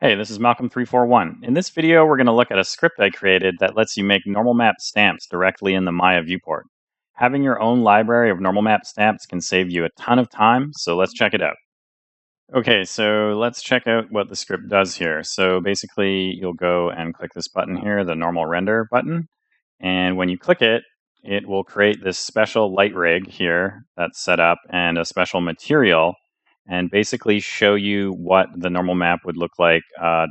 Hey, this is Malcolm341. In this video, we're going to look at a script I created that lets you make normal map stamps directly in the Maya viewport. Having your own library of normal map stamps can save you a ton of time, so let's check it out. Okay, so let's check out what the script does here. So basically, you'll go and click this button here, the normal render button. And when you click it, it will create this special light rig here that's set up and a special material and basically show you what the normal map would look like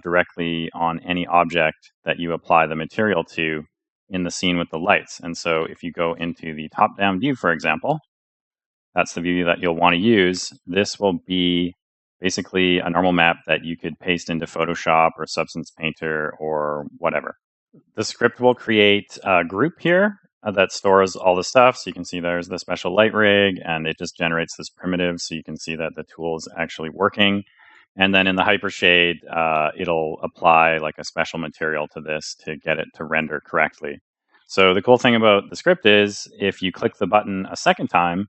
directly on any object that you apply the material to in the scene with the lights. And so if you go into the top-down view, for example, that's the view that you'll want to use. This will be basically a normal map that you could paste into Photoshop or Substance Painter or whatever. The script will create a group here that stores all the stuff. So you can see there's the special light rig, and it just generates this primitive so you can see that the tool is actually working. And then in the hypershade, it'll apply like a special material to this to get it to render correctly. So the cool thing about the script is if you click the button a second time,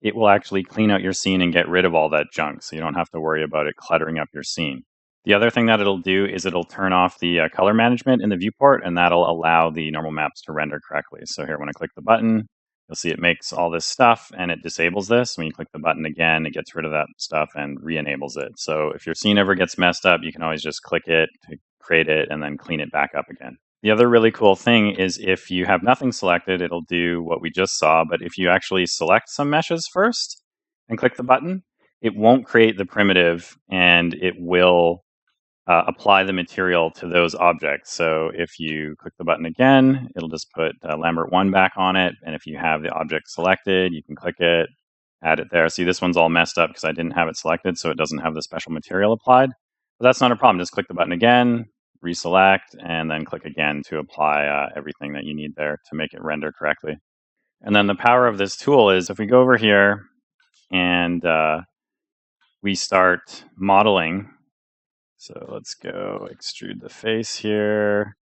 it will actually clean out your scene and get rid of all that junk. So you don't have to worry about it cluttering up your scene. The other thing that it'll do is it'll turn off the color management in the viewport, and that'll allow the normal maps to render correctly. So here, when I click the button, you'll see it makes all this stuff and it disables this. When you click the button again, it gets rid of that stuff and re-enables it. So if your scene ever gets messed up, you can always just click it to create it and then clean it back up again. The other really cool thing is if you have nothing selected, it'll do what we just saw. But if you actually select some meshes first and click the button, it won't create the primitive, and it will apply the material to those objects. So if you click the button again, it'll just put Lambert 1 back on it. And if you have the object selected, you can click it, add it there. See, this one's all messed up because I didn't have it selected, so it doesn't have the special material applied. But that's not a problem. Just click the button again, reselect, and then click again to apply everything that you need there to make it render correctly. And then the power of this tool is if we go over here and we start modeling. So let's go extrude the face here,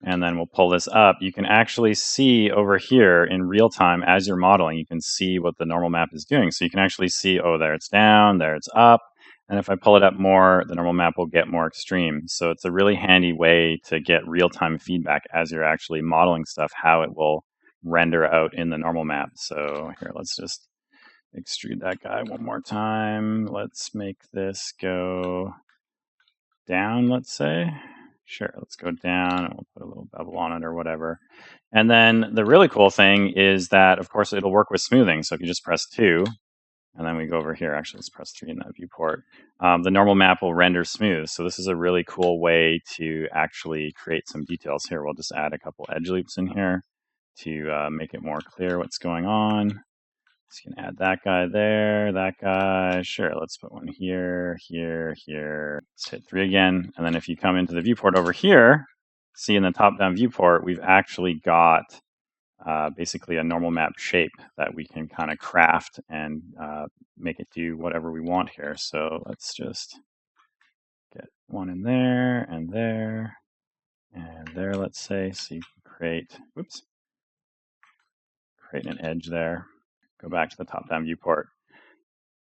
and then we'll pull this up. You can actually see over here in real time as you're modeling, you can see what the normal map is doing. So you can actually see, oh, there it's down, there it's up. And if I pull it up more, the normal map will get more extreme. So it's a really handy way to get real-time feedback as you're actually modeling stuff, how it will render out in the normal map. So here, let's just extrude that guy one more time. Let's make this go down, let's say. Sure, let's go down and we'll put a little bevel on it or whatever. And then the really cool thing is that, of course, it'll work with smoothing. So if you just press 2, and then we go over here, actually, let's press 3 in that viewport, the normal map will render smooth. So this is a really cool way to actually create some details here. We'll just add a couple edge loops in here to make it more clear what's going on. So you can add that guy there, that guy. Sure, let's put one here, here, here. Let's hit 3 again. And then if you come into the viewport over here, see in the top-down viewport, we've actually got basically a normal map shape that we can kind of craft and make it do whatever we want here. So let's just get one in there, and there, let's say. So you can create, create an edge there. Go back to the top-down viewport.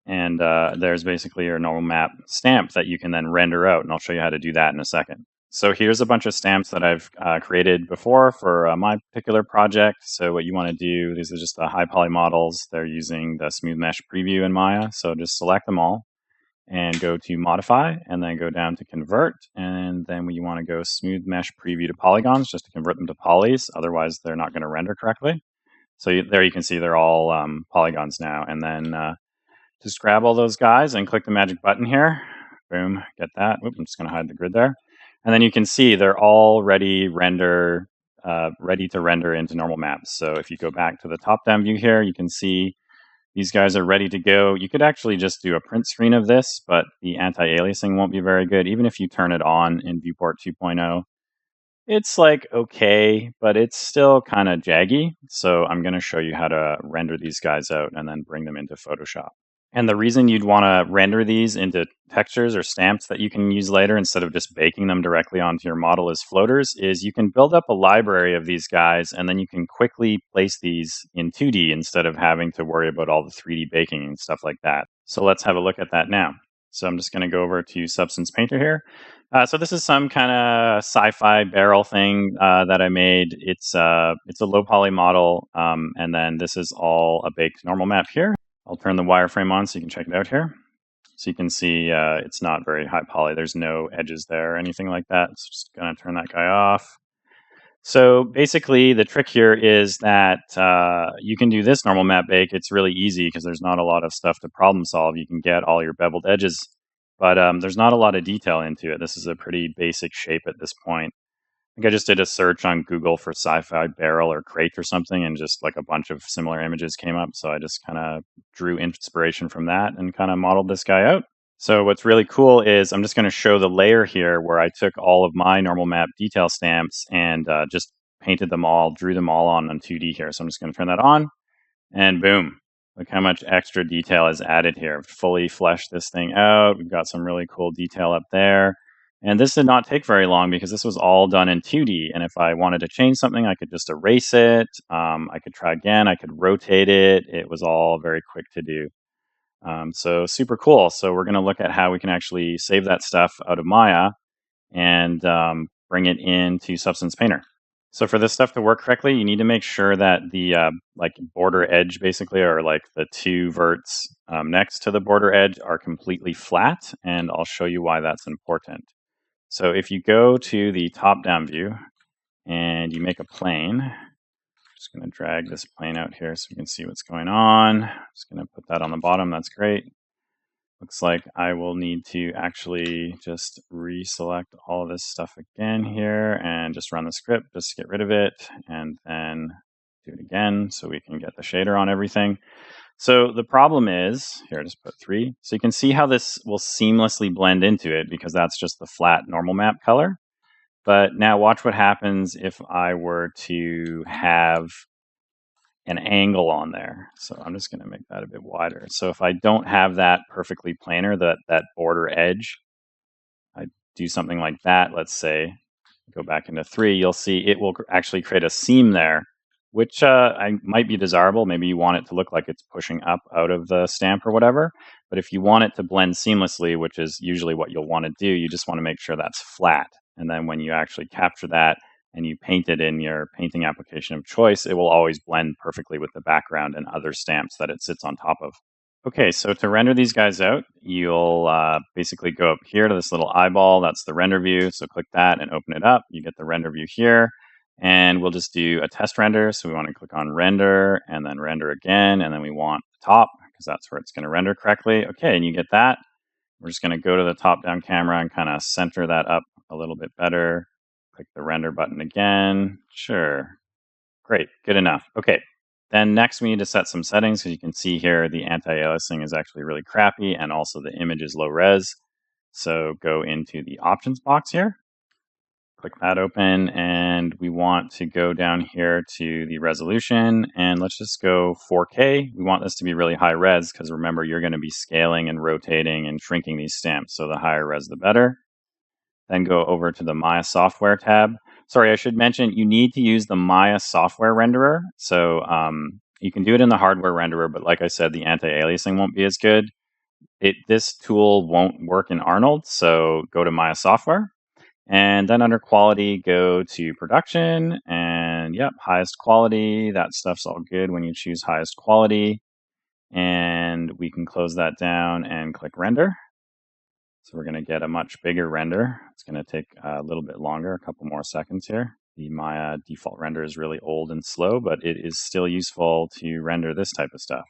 And there's basically your normal map stamp that you can then render out. And I'll show you how to do that in a second. So here's a bunch of stamps that I've created before for my particular project. So what you want to do, these are just the high poly models. They're using the smooth mesh preview in Maya. So just select them all and go to modify, and then go down to convert. And then you want to go smooth mesh preview to polygons just to convert them to polys. Otherwise, they're not going to render correctly. So there you can see they're all polygons now. And then just grab all those guys and click the magic button here. Boom, get that. Oop, I'm just going to hide the grid there. And then you can see they're all ready to render into normal maps. So if you go back to the top-down view here, you can see these guys are ready to go. You could actually just do a print screen of this, but the anti-aliasing won't be very good. Even if you turn it on in Viewport 2.0, it's like okay, but it's still kind of jaggy. So I'm going to show you how to render these guys out and then bring them into Photoshop. And the reason you'd want to render these into textures or stamps that you can use later instead of just baking them directly onto your model as floaters is you can build up a library of these guys, and then you can quickly place these in 2D instead of having to worry about all the 3D baking and stuff like that. So let's have a look at that now. So I'm just going to go over to Substance Painter here. So this is some kind of sci-fi barrel thing that I made. It's a low poly model, and then this is all a baked normal map here. I'll turn the wireframe on so you can check it out here. So you can see it's not very high poly. There's no edges there or anything like that. So just going to turn that guy off. So basically, the trick here is that you can do this normal map bake. It's really easy because there's not a lot of stuff to problem solve. You can get all your beveled edges, but there's not a lot of detail into it. This is a pretty basic shape at this point. I think I just did a search on Google for sci-fi barrel or crate or something, and just like a bunch of similar images came up. So I just kind of drew inspiration from that and kind of modeled this guy out. So what's really cool is I'm just going to show the layer here where I took all of my normal map detail stamps and just painted them all, drew them all on 2D here. So I'm just going to turn that on, and boom. Look how much extra detail is added here. I've fully fleshed this thing out. We've got some really cool detail up there. And this did not take very long because this was all done in 2D. And if I wanted to change something, I could just erase it. I could try again. I could rotate it. It was all very quick to do. So super cool. So we're going to look at how we can actually save that stuff out of Maya and bring it into Substance Painter. So for this stuff to work correctly, you need to make sure that the like border edge basically, or like the two verts next to the border edge are completely flat. And I'll show you why that's important. So if you go to the top-down view and you make a plane, just going to drag this plane out here so you can see what's going on. Just going to put that on the bottom. That's great. Looks like I will need to actually just reselect all of this stuff again here and just run the script, just get rid of it, and then do it again so we can get the shader on everything. So the problem is, here, just put 3. So you can see how this will seamlessly blend into it because that's just the flat normal map color. But now watch what happens if I were to have an angle on there. So I'm just going to make that a bit wider. So if I don't have that perfectly planar, that border edge, I do something like that, let's say, go back into 3, you'll see it will actually create a seam there, which might be desirable. Maybe you want it to look like it's pushing up out of the stamp or whatever. But if you want it to blend seamlessly, which is usually what you'll want to do, you just want to make sure that's flat. And then when you actually capture that and you paint it in your painting application of choice, it will always blend perfectly with the background and other stamps that it sits on top of. Okay, so to render these guys out, you'll basically go up here to this little eyeball. That's the render view. So click that and open it up. You get the render view here. And we'll just do a test render. So we want to click on render and then render again. And then we want the top because that's where it's going to render correctly. Okay, and you get that. We're just going to go to the top-down camera and kind of center that up a little bit better. Click the render button again. Sure. Great. Good enough. Okay. Then next we need to set some settings because you can see here the anti-aliasing is actually really crappy and also the image is low res. So go into the options box here. Click that open and we want to go down here to the resolution and let's just go 4K. We want this to be really high res because remember you're going to be scaling and rotating and shrinking these stamps. So the higher res the better. Then go over to the Maya software tab. Sorry, I should mention you need to use the Maya software renderer. So you can do it in the hardware renderer, but like I said, the anti-aliasing won't be as good. This tool won't work in Arnold, so go to Maya software. And then under quality, go to production. And yep, highest quality. That stuff's all good when you choose highest quality. And we can close that down and click render. So we're going to get a much bigger render. It's going to take a little bit longer, a couple more seconds here. The Maya default render is really old and slow, but it is still useful to render this type of stuff.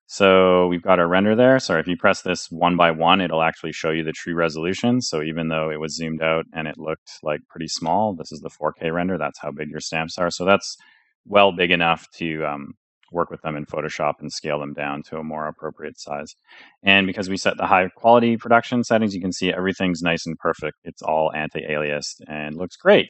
So we've got our render there. So if you press this 1 by 1, it'll actually show you the true resolution. So even though it was zoomed out and it looked like pretty small, this is the 4K render. That's how big your stamps are. So that's well big enough to work with them in Photoshop and scale them down to a more appropriate size. And because we set the high quality production settings, you can see everything's nice and perfect. It's all anti-aliased and looks great.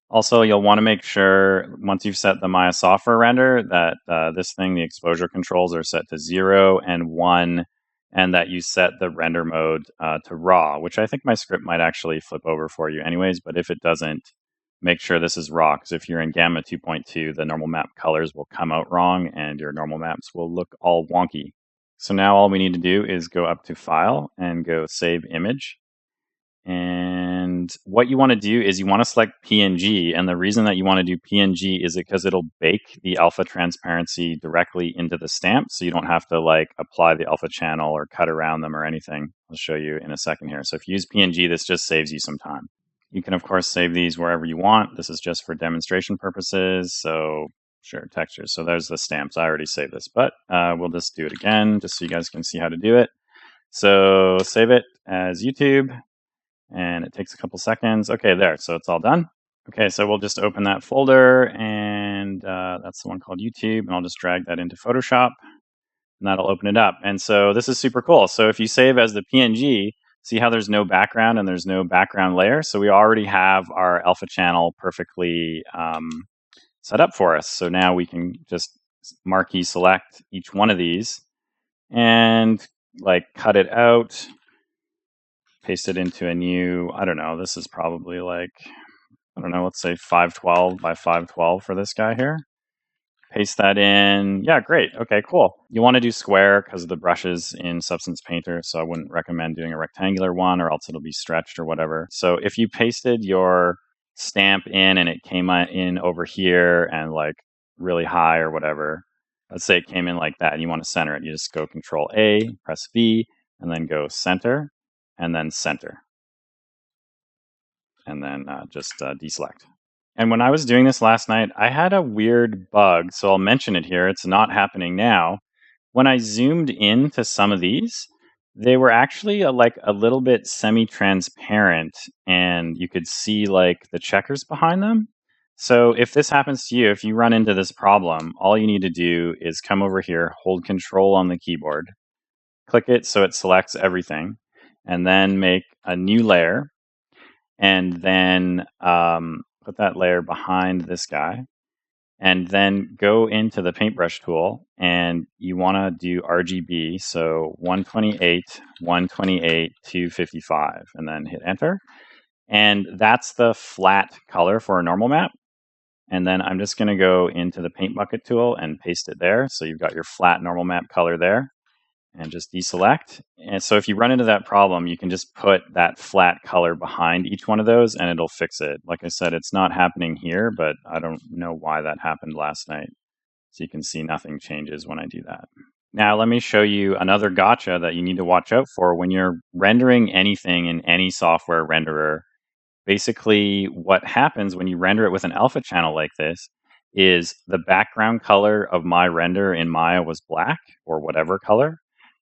Also, you'll want to make sure once you've set the Maya software render that this thing, the exposure controls are set to 0 and 1, and that you set the render mode to raw, which I think my script might actually flip over for you anyways, but if it doesn't, make sure this is raw, because if you're in Gamma 2.2, the normal map colors will come out wrong and your normal maps will look all wonky. So now all we need to do is go up to File and go Save Image. And what you want to do is you want to select PNG. And the reason that you want to do PNG is because it'll bake the alpha transparency directly into the stamp. So you don't have to like apply the alpha channel or cut around them or anything. I'll show you in a second here. So if you use PNG, this just saves you some time. You can, of course, save these wherever you want. This is just for demonstration purposes. So sure, textures. So there's the stamps. I already saved this, but we'll just do it again just so you guys can see how to do it. So save it as YouTube. And it takes a couple seconds. Okay, there. So it's all done. Okay, so we'll just open that folder, and that's the one called YouTube, and I'll just drag that into Photoshop, and that'll open it up. And so this is super cool. So if you save as the PNG, see how there's no background and there's no background layer? So we already have our alpha channel perfectly set up for us. So now we can just marquee select each one of these and like cut it out, paste it into a new, I don't know, this is probably like, I don't know, let's say 512 by 512 for this guy here. Paste that in. Yeah, great. Okay, cool. You want to do square because of the brushes in Substance Painter, so I wouldn't recommend doing a rectangular one or else it'll be stretched or whatever. So if you pasted your stamp in and it came in over here and like really high or whatever, let's say it came in like that and you want to center it, you just go Control A, press V, and then go center, and then center. And then just deselect. And when I was doing this last night, I had a weird bug. So I'll mention it here. It's not happening now. When I zoomed into some of these, they were actually like a little bit semi-transparent, and you could see like the checkers behind them. So if this happens to you, if you run into this problem, all you need to do is come over here, hold Control on the keyboard, click it so it selects everything, and then make a new layer. And then put that layer behind this guy, and then go into the paintbrush tool, and you want to do RGB, so 128, 128, 255, and then hit enter. And that's the flat color for a normal map. And then I'm just going to go into the paint bucket tool and paste it there. So you've got your flat normal map color there. And just deselect. And so if you run into that problem, you can just put that flat color behind each one of those and it'll fix it. Like I said, it's not happening here, but I don't know why that happened last night. So you can see nothing changes when I do that. Now let me show you another gotcha that you need to watch out for when you're rendering anything in any software renderer. Basically, what happens when you render it with an alpha channel like this is the background color of my render in Maya was black or whatever color.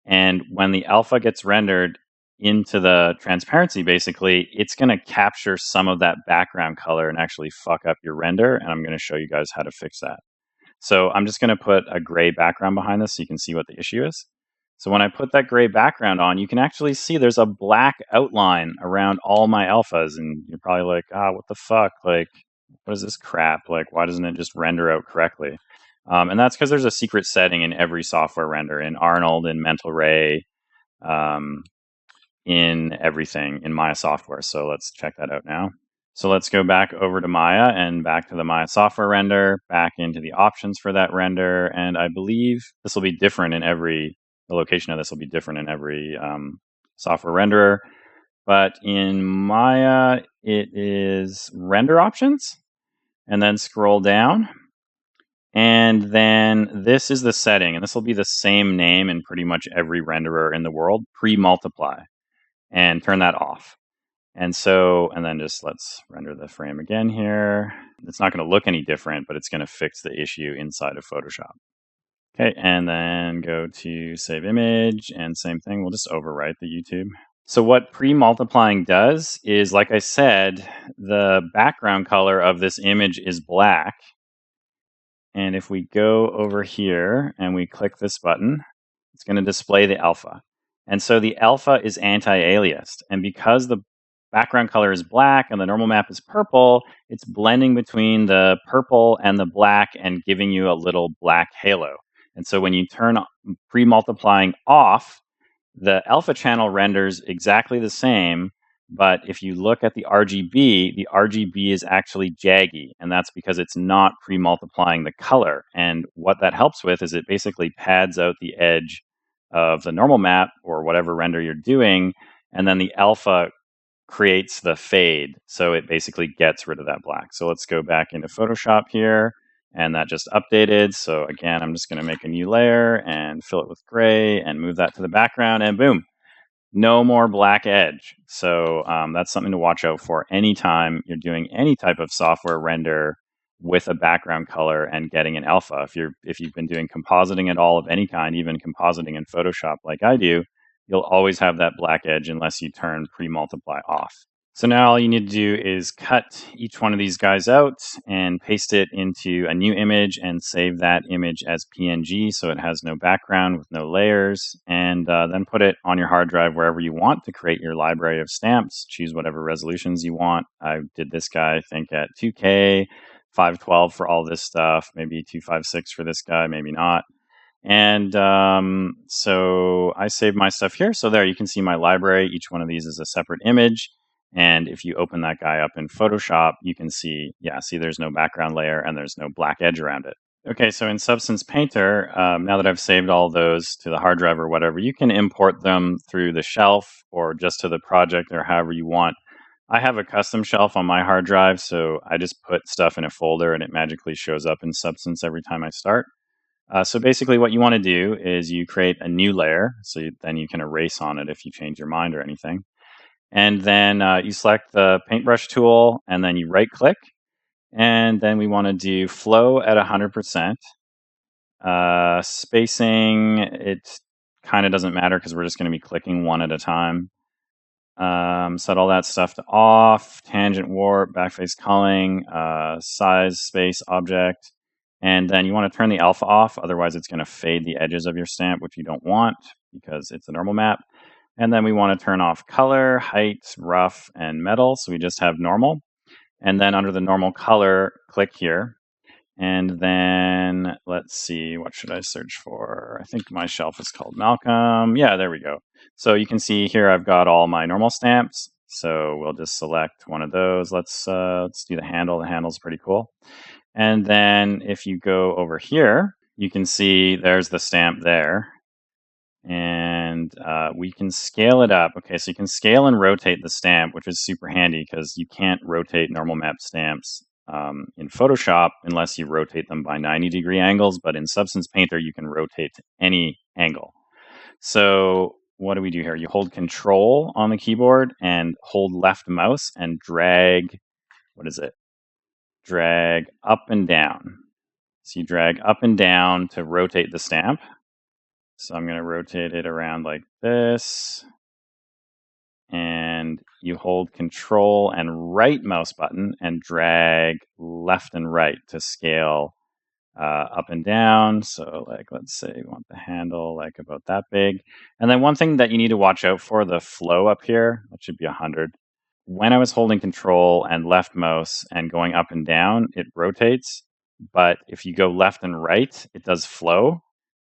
And when the alpha gets rendered into the transparency, basically, it's going to capture some of that background color and actually fuck up your render. And I'm going to show you guys how to fix that. So I'm just going to put a gray background behind this so you can see what the issue is. So when I put that gray background on, you can actually see there's a black outline around all my alphas. And you're probably like, what the fuck? Like, what is this crap? Like, why doesn't it just render out correctly? And that's because there's a secret setting in every software render, in Arnold, in Mental Ray, in everything in Maya software. So let's check that out now. So let's go back over to Maya and back to the Maya software render, back into the options for that render. And I believe this will be different in every, the location of this will be different in every software renderer. But in Maya, it is render options, and then scroll down. And then this is the setting, and this will be the same name in pretty much every renderer in the world, pre-multiply, and turn that off. And so, and then just let's render the frame again here. It's not going to look any different, but it's going to fix the issue inside of Photoshop. Okay, and then go to save image, and same thing, we'll just overwrite the YouTube. So what pre-multiplying does is, like I said, the background color of this image is black. And if we go over here and we click this button, it's going to display the alpha. And so the alpha is anti-aliased. And because the background color is black and the normal map is purple, it's blending between the purple and the black and giving you a little black halo. And so when you turn pre-multiplying off, the alpha channel renders exactly the same. But if you look at the RGB is actually jaggy, and that's because it's not pre-multiplying the color. And what that helps with is it basically pads out the edge of the normal map or whatever render you're doing, and then the alpha creates the fade. So it basically gets rid of that black. So let's go back into Photoshop here, and that just updated. So again, I'm just going to make a new layer and fill it with gray and move that to the background, and boom, no more black edge. So that's something to watch out for anytime you're doing any type of software render with a background color and getting an alpha. If you've been doing compositing at all of any kind, even compositing in Photoshop like I do, you'll always have that black edge unless you turn pre-multiply off. So now all you need to do is cut each one of these guys out and paste it into a new image and save that image as PNG so it has no background with no layers, and then put it on your hard drive wherever you want to create your library of stamps. Choose whatever resolutions you want. I did this guy, I think, at 2K, 512 for all this stuff, maybe 256 for this guy, maybe not. And so I saved my stuff here. So there you can see my library. Each one of these is a separate image. And if you open that guy up in Photoshop, you can see, see there's no background layer and there's no black edge around it. Okay, so in Substance Painter, now that I've saved all those to the hard drive or whatever, you can import them through the shelf or just to the project or however you want. I have a custom shelf on my hard drive, so I just put stuff in a folder and it magically shows up in Substance every time I start. So basically what you want to do is you create a new layer, so then you can erase on it if you change your mind or anything. And then you select the paintbrush tool, and then you right click, and then we want to do flow at 100%. Spacing, it kind of doesn't matter because we're just going to be clicking one at a time. Set all that stuff to off, tangent warp, backface culling, size, space, object. And then you want to turn the alpha off, otherwise it's going to fade the edges of your stamp, which you don't want because it's a normal map. And then we want to turn off color, height, rough, and metal. So we just have normal. And then under the normal color, click here. And then let's see, what should I search for? I think my shelf is called Malcolm. Yeah, there we go. So you can see here I've got all my normal stamps. So we'll just select one of those. Let's do the handle. The handle's pretty cool. And then if you go over here, you can see there's the stamp there. And we can scale it up. Okay, so you can scale and rotate the stamp, which is super handy because you can't rotate normal map stamps in Photoshop unless you rotate them by 90-degree angles. But in Substance Painter, you can rotate to any angle. So what do we do here? You hold Control on the keyboard and hold left mouse and drag, drag up and down. So you drag up and down to rotate the stamp. So I'm going to rotate it around like this. And you hold Control and right mouse button and drag left and right to scale up and down. So like, let's say we want the handle like about that big. And then one thing that you need to watch out for, the flow up here, that should be 100. When I was holding Control and left mouse and going up and down, it rotates. But if you go left and right, it does flow.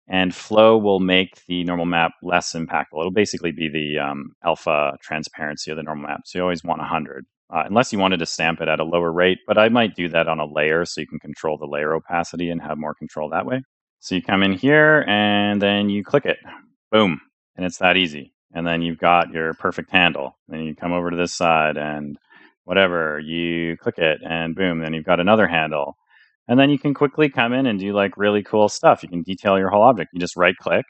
And flow will make the normal map less impactful. It'll basically be the alpha transparency of the normal map. So you always want 100, unless you wanted to stamp it at a lower rate. But I might do that on a layer so you can control the layer opacity and have more control that way. So you come in here and then you click it. Boom. And it's that easy. And then you've got your perfect handle. Then you come over to this side and whatever, you click it and boom, then you've got another handle. And then you can quickly come in and do like really cool stuff. You can detail your whole object. You just right click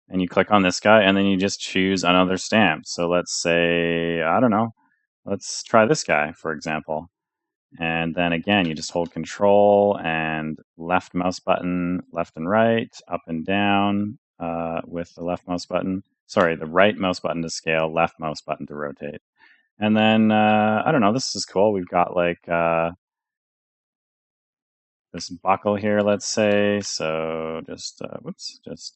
and you click on this guy and then you just choose another stamp. So let's say, I don't know, let's try this guy, for example. And then again, you just hold Control and left mouse button, left and right, up and down with the left mouse button. Sorry, the right mouse button to scale, left mouse button to rotate. And then, I don't know, this is cool. We've got like this buckle here, let's say. So just,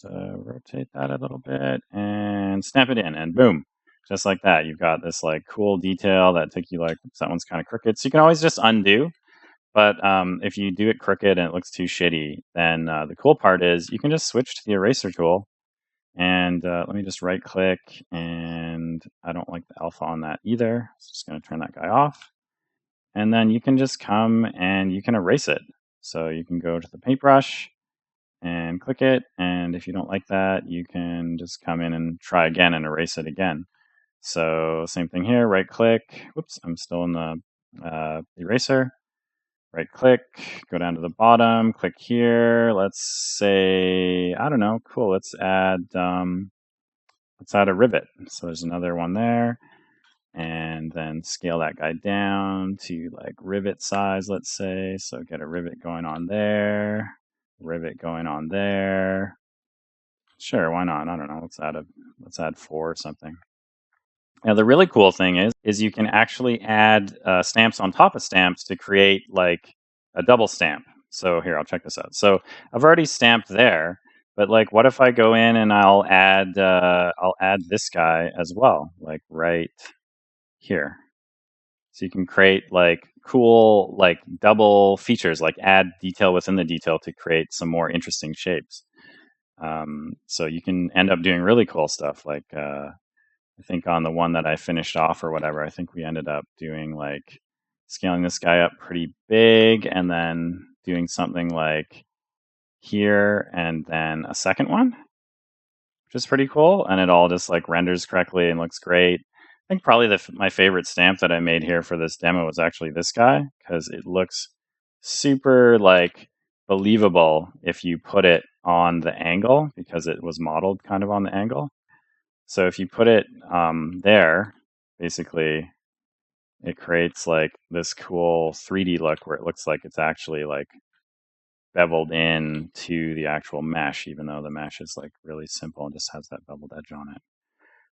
rotate that a little bit and snap it in and boom, just like that. You've got this like cool detail that took you like, oops, that one's kind of crooked. So you can always just undo. But if you do it crooked and it looks too shitty, then the cool part is you can just switch to the eraser tool. And let me just right click, and I don't like the alpha on that either. So just going to turn that guy off. And then you can just come and you can erase it. So you can go to the paintbrush and click it. And if you don't like that, you can just come in and try again and erase it again. So same thing here, right click. Whoops, I'm still in the eraser. Right click, go down to the bottom, click here. Let's say, I don't know, cool. Let's add a rivet. So there's another one there. And then scale that guy down to like rivet size, let's say. So get a rivet going on there, rivet going on there. Sure, why not? I don't know. Let's add 4 or something. Now the really cool thing is you can actually add stamps on top of stamps to create like a double stamp. So here, I'll check this out. So I've already stamped there, but like, what if I go in and I'll add this guy as well, like right here. So you can create like cool like double features, like add detail within the detail to create some more interesting shapes. So you can end up doing really cool stuff. Like I think on the one that I finished off or whatever, I think we ended up doing like scaling this guy up pretty big and then doing something like here and then a second one, which is pretty cool. And it all just like renders correctly and looks great. I think probably my favorite stamp that I made here for this demo was actually this guy, because it looks super like believable if you put it on the angle, because it was modeled kind of on the angle. So if you put it there, basically it creates like this cool 3D look where it looks like it's actually like beveled in to the actual mesh, even though the mesh is like really simple and just has that beveled edge on it.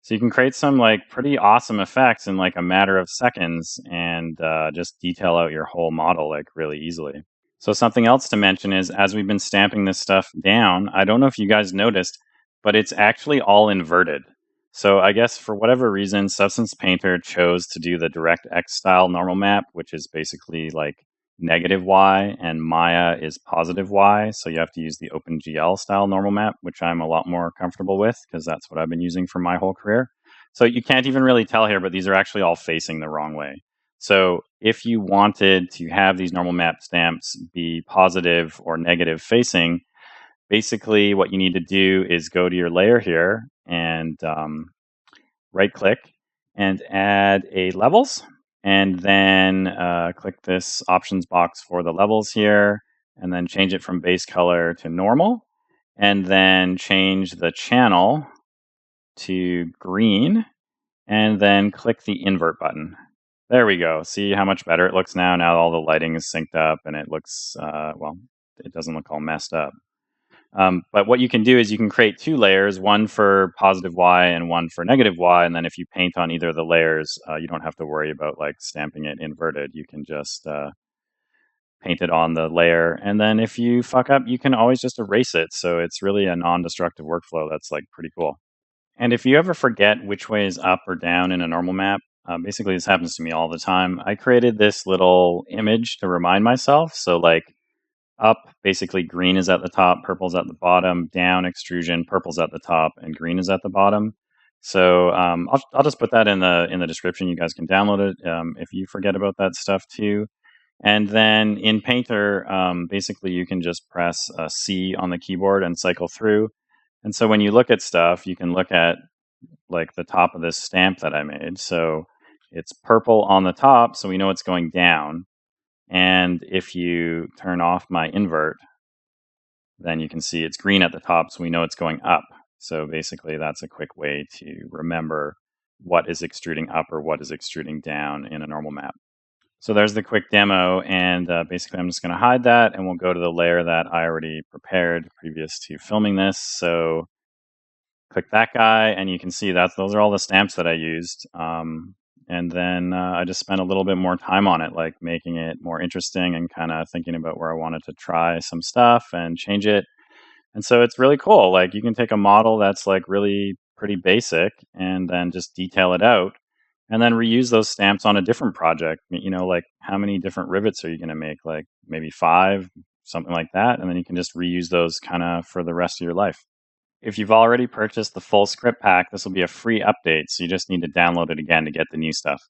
So you can create some like pretty awesome effects in like a matter of seconds and just detail out your whole model like really easily. So something else to mention is, as we've been stamping this stuff down, I don't know if you guys noticed, but it's actually all inverted. So I guess for whatever reason, Substance Painter chose to do the DirectX style normal map, which is basically like negative Y, and Maya is positive Y. So you have to use the OpenGL style normal map, which I'm a lot more comfortable with because that's what I've been using for my whole career. So you can't even really tell here, but these are actually all facing the wrong way. So if you wanted to have these normal map stamps be positive or negative facing, basically what you need to do is go to your layer here and right click and add a levels, and then click this options box for the levels here, and then change it from base color to normal, and then change the channel to green, and then click the invert button. There we go. See how much better it looks now? Now all the lighting is synced up and it looks, well, it doesn't look all messed up. But what you can do is you can create 2 layers, one for positive Y and one for negative Y. And then if you paint on either of the layers, you don't have to worry about like stamping it inverted. You can just paint it on the layer. And then if you fuck up, you can always just erase it. So it's really a non-destructive workflow. That's like pretty cool. And if you ever forget which way is up or down in a normal map, basically this happens to me all the time. I created this little image to remind myself. So like up, basically green is at the top, purple's at the bottom, down extrusion, purple's at the top, and green is at the bottom. So I'll just put that in the description. You guys can download it if you forget about that stuff too. And then in Painter, basically you can just press C on the keyboard and cycle through. And so when you look at stuff, you can look at like the top of this stamp that I made. So it's purple on the top, so we know it's going down. And if you turn off my invert, then you can see it's green at the top, so we know it's going up. So basically that's a quick way to remember what is extruding up or what is extruding down in a normal map. So there's the quick demo, and basically I'm just going to hide that, and we'll go to the layer that I already prepared previous to filming this. So click that guy, and you can see that those are all the stamps that I used. And then I just spent a little bit more time on it, like making it more interesting and kind of thinking about where I wanted to try some stuff and change it. And so it's really cool. Like you can take a model that's like really pretty basic and then just detail it out and then reuse those stamps on a different project. You know, like how many different rivets are you going to make? Like maybe 5, something like that. And then you can just reuse those kind of for the rest of your life. If you've already purchased the full script pack, this will be a free update, so you just need to download it again to get the new stuff.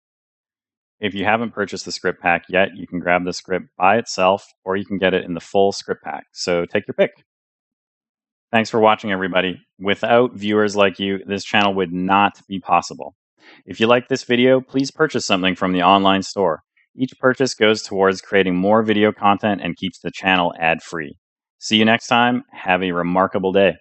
If you haven't purchased the script pack yet, you can grab the script by itself, or you can get it in the full script pack. So take your pick. Thanks for watching, everybody. Without viewers like you, this channel would not be possible. If you like this video, please purchase something from the online store. Each purchase goes towards creating more video content and keeps the channel ad-free. See you next time. Have a remarkable day.